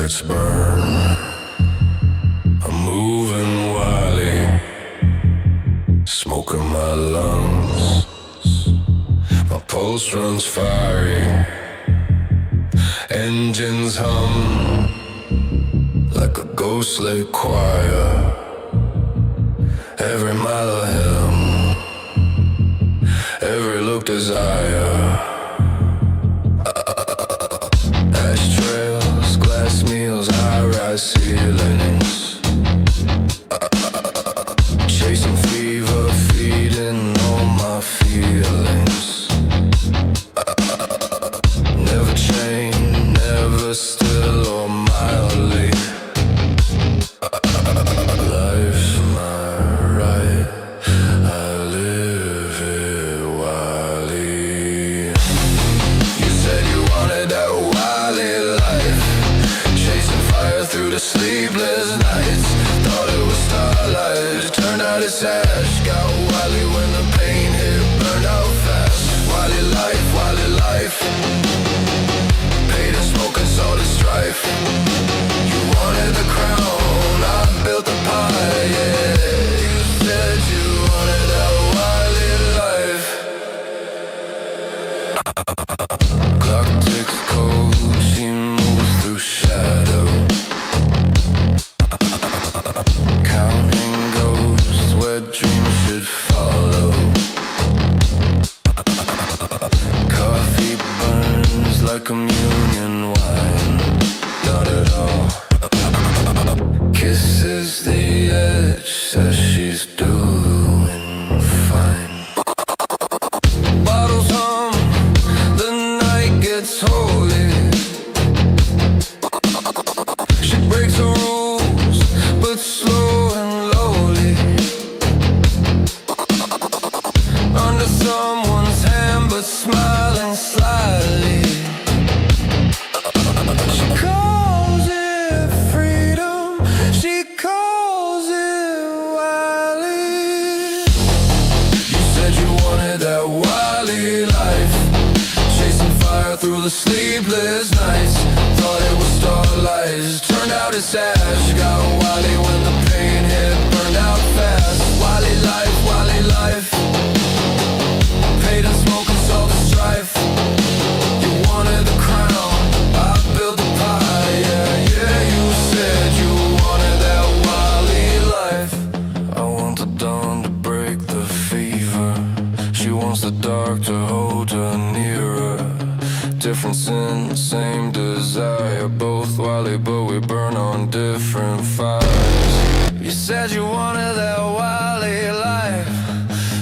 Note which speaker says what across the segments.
Speaker 1: cigarettes burn. I'm moving wily, smoke in my lungs. My pulse runs fiery, engines hum like a ghostly choir. Every mile of him, every look desire. Ash trails, glass meals, high-rise ceilings. Chasing fever, feeding all my feelings. Never chain, never still or mildly. Life's my right, I live it wildly. You said you wanted that wily life, chasing fire through the sleepless nights. Thought it was starlight, turned out it's ash. Got wily when the pain hit, burned out fast. Wily life, wily life. Paid in smoke and saw the strife. You wanted the crown, I built the pie, yeah. You said you wanted that wily life. Clock ticks cold, she moves through shadow. Counting ghosts where dreams should follow. Coffee burns like communion wine. Not at all. Kisses the edge, says she's doing fine. Bottles hum, the night gets holy. She breaks the rules, but slow and lowly. Under someone's hand, but smiling slyly. She calls it freedom, she calls it wily. You said you wanted that wily life, chasing fire through the sleepless nights. Thought it was starlight, turned out it's ash. Got wily when the pain hit, burned out fast. Wily life, wily life. Paid in smoke and saw the strife. You wanted the crown, I built the pie, yeah, yeah. You said you wanted that wily life. I want the dawn to break the fever. She wants the dark to hold her nearer. Difference in the same desire. Both wily, but we burn on different fires. You said you wanted that wily life,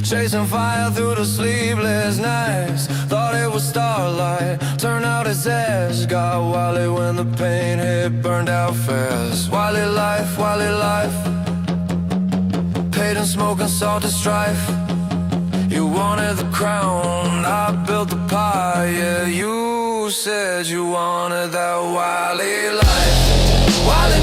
Speaker 1: chasing fire through the sleepless nights. Thought it was starlight, turned out it's ash. Got wily when the pain hit, burned out fast. Wily life, wily life. Paid in smoke and saw the strife. You wanted the crown, I built the pie, yeah. You said you wanted that wily life. Wily